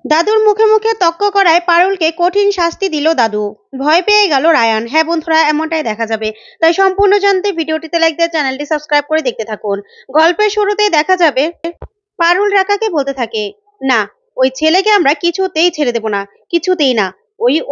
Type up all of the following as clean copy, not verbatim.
দাদুর মুখে মুখে তক্ক করায় পারুলকে কঠিন শাস্তি দিল দাদু। ভয় পেয়ে গেল রায়ান। হ্যাঁ বন্ধুরা, এমনটাই দেখা যাবে। তাই সম্পূর্ণ জানতে ভিডিওটিতে লাইক দিয়ে চ্যানেলটি সাবস্ক্রাইব করে দেখতে থাকুন। গল্পের শুরুতেই দেখা যাবে পারুল রাকাকে বলতে থাকে, না, ওই ছেলেকে আমরা কিছুতেই ছেড়ে দেব না, কিছুতেই না।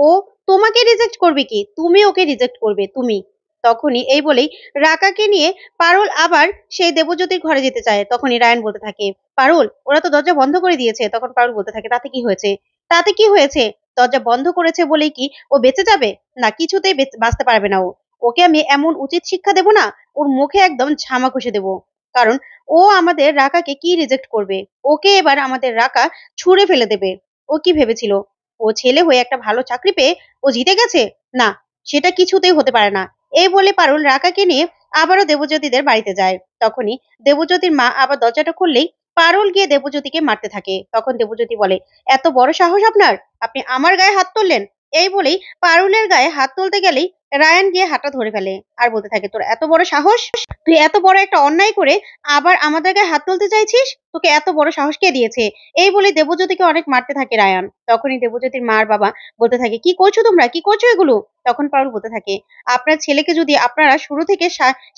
ও তোমাকে রিজেক্ট করবে কি? তুমি ওকে রিজেক্ট করবে, তুমি। তখনই এই বলেই রাকাকে নিয়ে পারুল আবার সেই দেবজ্যোতির ঘরে যেতে চায়। তখনই রায়ান বলতে থাকে, পারুল, ওরা তো দরজা বন্ধ করে দিয়েছে। তখন পারুল বলতে থাকে, তাতে কি হয়েছে? তাতে কি হয়েছে? দরজা বন্ধ করেছে বলেই কি ও বেঁচে যাবে? না, কিছুতেই বাঁচতে পারবে না ও। ওকে আমি এমন উচিত শিক্ষা দেব না, ওর মুখে একদম ঝামা ঘষে দেবো। কারণ ও আমাদের রাকাকে কি রিজেক্ট করবে? ওকে এবার আমাদের রাকা ছুঁড়ে ফেলে দেবে। ও কি ভেবেছিল ও ছেলে হয়ে একটা ভালো চাকরি পেয়ে ও জিতে গেছে? না, সেটা কিছুতেই হতে পারে না। এই বলে পারুল রাকাকে নিয়ে আবারও দেবজ্যোতিদের বাড়িতে যায়। তখনই দেবজ্যোতির মা আবার দরজাটা খুললেই পারুল গিয়ে দেবজ্যোতিকে মারতে থাকে। তখন দেবজ্যোতি বলে, এত বড় সাহস আপনার, আপনি আমার গায়ে হাত তুললেন? এই বলেই পারুলের গায়ে হাত তুলতে গেলেই রায়ান গিয়ে হাতটা ধরে ফেলে আর বলতে থাকে, তোর এত বড় সাহস, তুই এত বড় একটা অন্যায় করে আবার আমাদের গায়ে হাত তুলতে চাইছিস? তোকে এত বড় সাহস কে দিয়েছে? এই বলে দেবজ্যোতিকে অনেক মারতে থাকে রায়ান। তখনই দেবজ্যোতির মার বাবা বলতে থাকে, কি করছো তোমরা, কি করছো এগুলো? তখন পারুল বলতে থাকে, আপনার ছেলেকে যদি আপনারা শুরু থেকে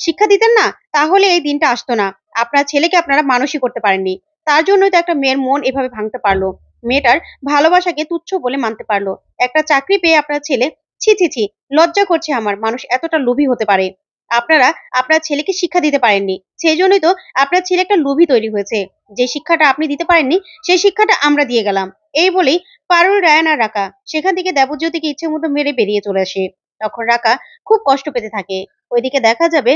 শিক্ষা দিতেন না, তাহলে এই দিনটা আসতো না। আপনার ছেলেকে আপনারা মানুষই করতে পারেননি। তার জন্যই তো একটা মেয়ের মন এভাবে ভাঙতে পারলো। মেয়েটার ভালোবাসাকে তুচ্ছ বলে মানতে পারলো। একটা চাকরি পেয়ে আপনার ছেলে, ছি ছি ছি, লজ্জা করছে আমার, মানুষ এতটা লোভী হতে পারে। আপনারা আপনার ছেলেকে শিক্ষা দিতে পারেননি। সেই জন্যই তো আপনার ছেলে একটা লোভী তৈরি হয়েছে। যে শিক্ষাটা আপনি দিতে পারেননি, সেই শিক্ষাটা আমরা দিয়ে গেলাম। এই বলেই পারুল, রায়ান আর রাকা সেখান থেকে দেবজ্যোতিকে ইচ্ছে মতো মেরে বেরিয়ে চলে আসে। তখন রাকা খুব কষ্ট পেতে থাকে। ওইদিকে দেখা যাবে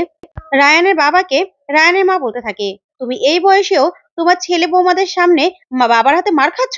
রায়ানের বাবাকে রায়ানের মা বলতে থাকে, তুমি এই বয়সেও তোমার ছেলে বৌমাদের সামনে বাবার হাতে মার খাচ্ছ?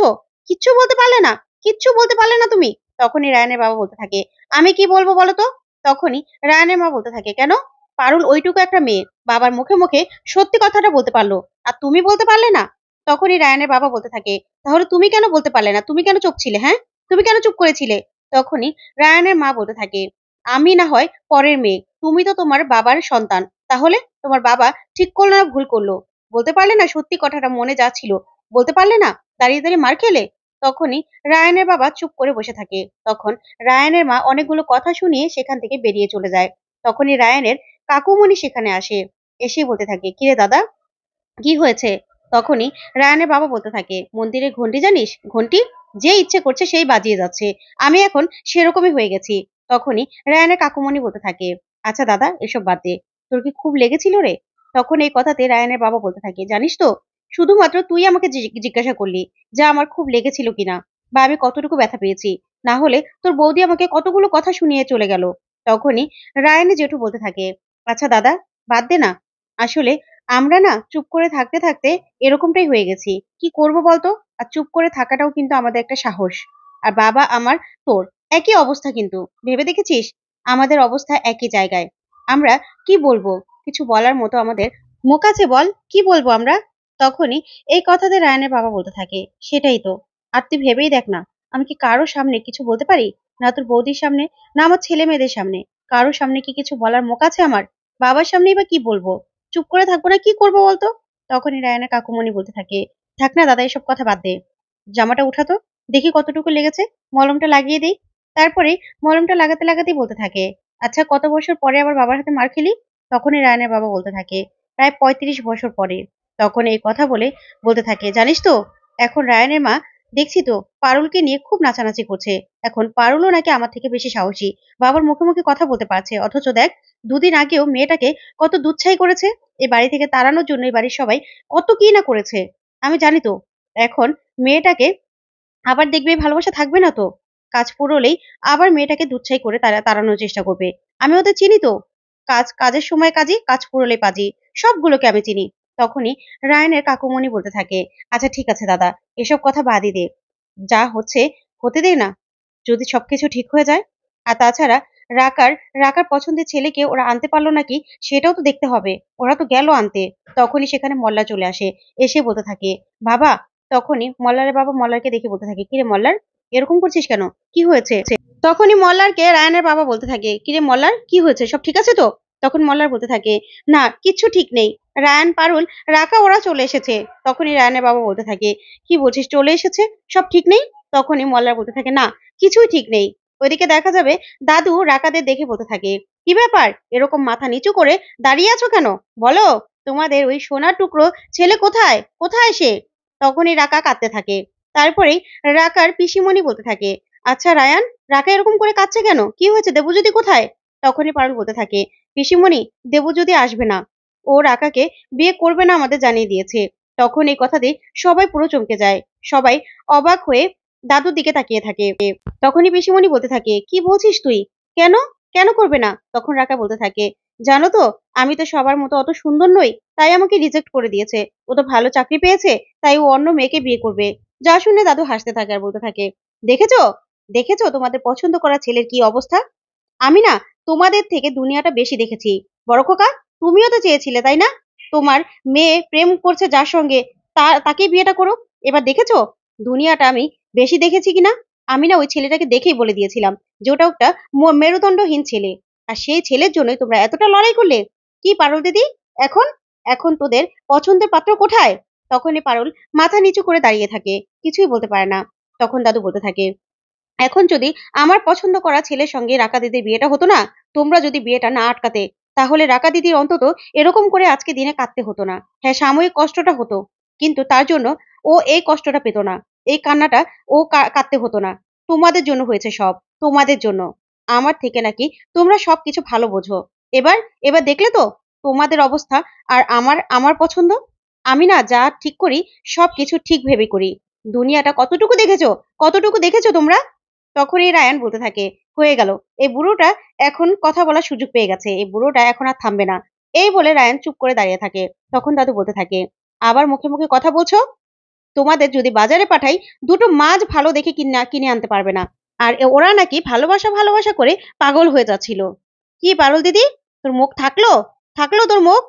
কিচ্ছু বলতে পারলে না? কিচ্ছু বলতে পারলে না তুমি? তখনই রায়ানের বাবা বলতে থাকে, আমি কি বলবো বলো তো? তখনই রায়ানের মা বলতে থাকে, কেন? পারুল ওইটুকু একটা মেয়ে, বাবার মুখে মুখে সত্যি কথাটা বলতে পারলো, আর তুমি বলতে পারলে না? তখনই রায়ানের বাবা বলতে থাকে, তাহলে তুমি কেন বলতে পারলে না? তুমি কেন চুপ ছিলে? হ্যাঁ, তুমি কেন চুপ করেছিলে? তখনই রায়ানের মা বলতে থাকে, আমি না হয় পরের মেয়ে, তুমি তো তোমার বাবার সন্তান। তাহলে তোমার বাবা ঠিক করলো না ভুল করলো? বলতে পারলে না সত্যি কথাটা মনে যা ছিল? বলতে পারলে না? দাঁড়িয়ে দাঁড়িয়ে মার খেলে? তখনই রায়ানের বাবা চুপ করে বসে থাকে। তখন রায়ানের মা অনেকগুলো কথা শুনিয়ে সেখান থেকে বেরিয়ে চলে যায়। তখনই রায়ানের কাকুমণি সেখানে আসে। এসে বলতে থাকে, কিরে দাদা, কি হয়েছে? তখনই রায়ানের বাবা বলতে থাকে, মন্দিরের ঘন্টি জানিস? ঘন্টি যে ইচ্ছে করছে সেই বাজিয়ে যাচ্ছে। আমি এখন সেরকমই হয়ে গেছি। তখনই রায়ানের কাকুমণি বলতে থাকে, আচ্ছা দাদা, এসব বাদ দে, তোর কি খুব লেগেছিল রে? তখন এই কথাতে রায়ানের বাবা বলতে থাকে, জানিস তো, শুধুমাত্র তুই আমাকে জিজ্ঞাসা করলি যে আমার খুব লেগেছিল কিনা, বা আমি কতটুকু ব্যথা পেয়েছি। না হলে তোর বৌদি আমাকে কতগুলো কথা শুনিয়ে চলে গেল। তখনই রায়ানের জেঠু বলতে থাকে, আচ্ছা দাদা, বাদ দে না। আসলে আমরা না চুপ করে থাকতে থাকতে এরকমটাই হয়ে গেছি। কি করব বলতো? আর চুপ করে থাকাটাও কিন্তু আমাদের একটা সাহস। আর বাবা আমার, তোর একই অবস্থা কিন্তু। ভেবে দেখেছিস? আমাদের অবস্থা একই জায়গায়। আমরা কি বলবো? কিছু বলার মতো আমাদের মুখ আছে বল? কি বলবো আমরা? তখনই এই কথাতে রায়ানের বাবা বলতে থাকে, সেটাই তো। আর তুই ভেবেই দেখ না, আমি কি কারো সামনে কিছু বলতে পারি? না তোর বৌদির সামনে, না আমার ছেলে মেয়েদের সামনে। কারো সামনে কি কিছু বলার মুখ আছে আমার? বাবার সামনেই বা কি বলবো? চুপ করে থাকবো না, কি করবো বলতো? তখনই রায়ানের কাকুমণি বলতে থাকে, থাক না দাদা, এসব কথা বাদ দে। জামাটা উঠাতো, দেখি কতটুকু লেগেছে, মলমটা লাগিয়ে দিই। তারপরে মলমটা লাগাতে লাগাতেই বলতে থাকে, আচ্ছা কত বছর পরে আবার বাবার হাতে মার খেলি? তখনই রায়ানের বাবা বলতে থাকে, প্রায় 35 বছর পরে। তখন এই কথা বলে বলতে থাকে, জানিস তো, এখন রায়ানের মা দেখছি তো পারুলকে নিয়ে খুব নাচানাচি করছে। এখন পারুলও নাকি আমার থেকে বেশি সাহসী, বাবার মুখে মুখে কথা বলতে পারছে। অথচ দেখ, দুদিন আগেও মেয়েটাকে কত দুচ্ছাই করেছে। এই বাড়ি থেকে তাড়ানোর জন্য এই বাড়ির সবাই কত কি না করেছে। আমি জানি তো। এখন মেয়েটাকে আবার দেখবে এই ভালোবাসা থাকবে না তো। কাজ ফুরোলেই আবার মেয়েটাকে দুচ্ছাই করে তাড়ানোর চেষ্টা করবে। আমি ওদের চিনি তো। কাজের সময় কাজী, কাজ ফুরোলে পাজি। সবগুলোকে আমি চিনি। তখনই রায়ানের কাকুমণি বলতে থাকে, আচ্ছা ঠিক আছে দাদা, এসব কথা বাদই দে। যা হচ্ছে হতে দে না। যদি সবকিছু ঠিক হয়ে যায়। আর তাছাড়া রাকার রাকার পছন্দের ছেলেকে ওরা আনতে পারলো নাকি সেটাও তো দেখতে হবে। ওরা তো গেল আনতে। তখনই সেখানে মল্লার চলে আসে। এসে বলতে থাকে, বাবা। তখনই মল্লারের বাবা মল্লারকে দেখে বলতে থাকে, কিরে মল্লার, এরকম করছিস কেন? কি হয়েছে? তখনই মল্লারকে রায়ানের বাবা বলতে থাকে, কিরে মল্লার, কি হয়েছে? সব ঠিক আছে তো? তখন মল্লার বলতে থাকে, না কিচ্ছু ঠিক নেই। রায়ান, পারুল, রাকা ওরা চলে এসেছে। তখনই রায়ানের বাবা বলতে থাকে, কি বলছিস চলে এসেছে? সব ঠিক নেই? তখনই মল্লার বলতে থাকে, না কিছুই ঠিক নেই। ওইদিকে দেখা যাবে দাদু রাকাদের দেখে বলতে থাকে, কি ব্যাপার এরকম মাথা নিচু করে দাঁড়িয়ে আছো কেন? বলো, তোমাদের ওই সোনার টুকরো ছেলে কোথায়? কোথায় সে? তখনই রাকা কাঁদতে থাকে। তারপরেই রাকার পিসিমণি বলতে থাকে, আচ্ছা রায়ান, রাকা এরকম করে কাঁদছে কেন? কি হয়েছে? দেবজ্যোতি কোথায়? তখনই পারুল বলতে থাকে, পিসিমণি, দেবজ্যোতি আসবে না। ও রাকাকে বিয়ে করবে না আমাদের জানিয়ে দিয়েছে। তখন এই কথাতে সবাই পুরো চমকে যায়। সবাই অবাক হয়ে দাদুর দিকে তাকিয়ে থাকে। তখনই পিসিমণি বলতে থাকে, কি বলছিস তুই? কেন? কেন করবে না? তখন রাকা বলতে থাকে, জানো তো, আমি তো সবার মতো অত সুন্দর নই, তাই আমাকে রিজেক্ট করে দিয়েছে। ও তো ভালো চাকরি পেয়েছে, তাই ও অন্য মেয়েকে বিয়ে করবে। যা শুনে দাদু হাসতে থাকে আর বলতে থাকে, দেখেছো, দেখেছো তোমাদের পছন্দ করা ছেলের কি অবস্থা? আমি না তোমাদের থেকে দুনিয়াটা বেশি দেখেছি। বড় খোকা, তুমিও তো চেয়েছিলে তাই না, তোমার মেয়ে প্রেম করছে যার সঙ্গে তাকে বিয়েটা করো। এবার দেখেছো দুনিয়াটা আমি বেশি দেখেছি কিনা? আমি না ওই ছেলেটাকে দেখেই বলে দিয়েছিলাম যে ওটা একটা মেরুদণ্ডহীন ছেলে। আর সেই ছেলের জন্যই তোমরা এতটা লড়াই করলে। কি পারুল দিদি, এখন এখন তোদের পছন্দের পাত্র কোথায়? তখনই পারুল মাথা নিচু করে দাঁড়িয়ে থাকে, কিছুই বলতে পারে না। তখন দাদু বলতে থাকে, এখন যদি আমার পছন্দ করা ছেলের সঙ্গে রাকা দিদির বিয়েটা হতো না, তোমরা যদি বিয়েটা না আটকাতে, তাহলে রাকা দিদির অন্তত এরকম করে আজকে দিনে কাঁদতে হতো না। হ্যাঁ, সাময়িক কষ্টটা হতো, কিন্তু তার জন্য ও এই কষ্টটা পেত না, এই কান্নাটা ও কাঁদতে হতো না। তোমাদের জন্য হয়েছে সব, তোমাদের জন্য। আমার থেকে নাকি তোমরা সবকিছু ভালো বোঝো। এবার এবার দেখলে তো তোমাদের অবস্থা। আর আমার আমার পছন্দ, আমি না যা ঠিক করি সবকিছু ঠিক ভেবে করি। দুনিয়াটা কতটুকু দেখেছো, কতটুকু দেখেছো তোমরা? তখনই রায়ান বলতে থাকে, হয়ে গেল, এই বুড়োটা এখন কথা বলার সুযোগ পেয়ে গেছে, এই বুড়োটা এখন আর থামবে না। এই বলে রায়ান চুপ করে দাঁড়িয়ে থাকে। তখন দাদু বলতে থাকে, আবার মুখে মুখে কথা বলছো? তোমাদের যদি বাজারে পাঠাই, দুটো মাছ ভালো দেখে কিনে আনতে পারবে না। আর ওরা নাকি ভালোবাসা ভালোবাসা করে পাগল হয়ে যাচ্ছিল। কি পারুল দিদি, তোর মুখ থাকলো? থাকলো তোর মুখ?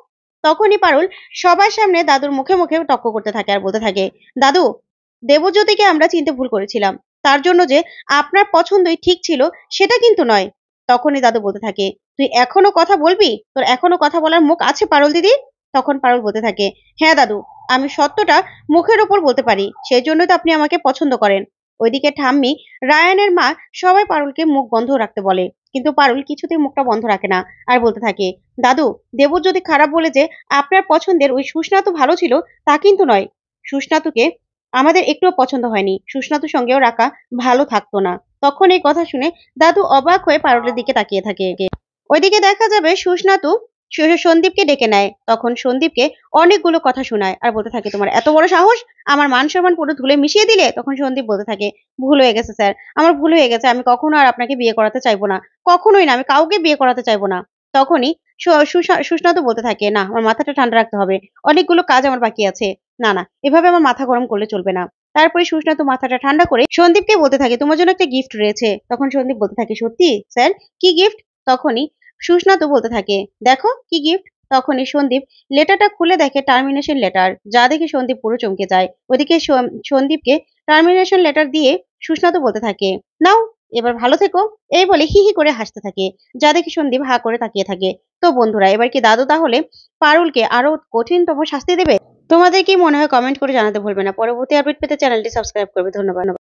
তখনই পারুল সবার সামনে দাদুর মুখে মুখে তক্ক করতে থাকে আর বলতে থাকে, দাদু, দেবজ্যোতিকে আমরা চিনতে ভুল করেছিলাম। তার জন্য যে আপনার পছন্দই ঠিক ছিল সেটা কিন্তু নয়। তখনই দাদু বলতে থাকে, তুই এখনো কথা বলবি? তোর এখনো কথা বলার মুখ আছে পারুল দিদি? তখন পারুল বলতে থাকে, হ্যাঁ দাদু, আমি সত্যটা মুখের ওপর বলতে পারি, সেই জন্যই তো আপনি আমাকে পছন্দ করেন। ওইদিকে ঠাম্মি, রায়ানের মা সবাই পারুলকে মুখ বন্ধ রাখতে বলে, কিন্তু পারুল কিছুতেই মুখটা বন্ধ রাখে না আর বলতে থাকে, দাদু, দেবজ্যোতি খারাপ বলে যে আপনার পছন্দের ওই সুস্নাতু ভালো ছিল তা কিন্তু নয়। সুস্নাতুকে আমাদের একটুও পছন্দ হয়নি, সুস্নাতুর সঙ্গেও রাখা ভালো থাকতো না। তখন এই কথা শুনে দাদু অবাক হয়ে পারুলের দিকে তাকিয়ে থাকে। ওইদিকে দেখা যাবে সুস্নাতু সন্দীপকে ডেকে নেয়। তখন সন্দীপকে অনেকগুলো কথা শোনায় আর বলতে থাকে, তোমার এত বড় সাহস, আমার মান সম্মান পুরো ধুলে মিশিয়ে দিলে। তখন সন্দীপ বলতে থাকে, ভুল হয়ে গেছে স্যার, আমার ভুল হয়ে গেছে, আমি কখনো আর আপনাকে বিয়ে করাতে চাইবো না। কখনোই না, আমি কাউকে বিয়ে করাতে চাইবো না। তখনই সুস্নাতু বলতে থাকে, না, আমার মাথাটা ঠান্ডা রাখতে হবে, অনেকগুলো কাজ আমার বাকি আছে। না না, এভাবে আমার মাথা গরম করলে চলবে না। তারপরে সুস্নাতু মাথাটা ঠান্ডা করে সন্দীপকে বলতে থাকে, তোমার জন্য একটা গিফট রয়েছে। তখন সন্দীপ বলতে থাকে, সত্যি স্যার, কি গিফট? তখনই সুস্নাতু বলতে থাকে, দেখো কি গিফট। তখনই সন্দীপ লেটারটা খুলে দেখে টার্মিনেশন লেটার, যা দেখে সন্দীপ পুরো চমকে যায়। ওদিকে সন্দীপকে টার্মিনেশন লেটার দিয়ে সুস্নাতু বলতে থাকে, নাও, এবার ভালো থেকো। এই বলে হি হি করে হাসতে থাকে, যা দেখে সন্দীপ হা করে তাকিয়ে থাকে। তো বন্ধুরা, এবার কি দাদু তাহলে পারুলকে আরো কঠিনতম শাস্তি দেবে? তোমাদের কি মনে হয় কমেন্ট করে জানাতে ভুলবে না। পরবর্তী আপডেট পেতে চ্যানেলটি সাবস্ক্রাইব করবে। ধন্যবাদ।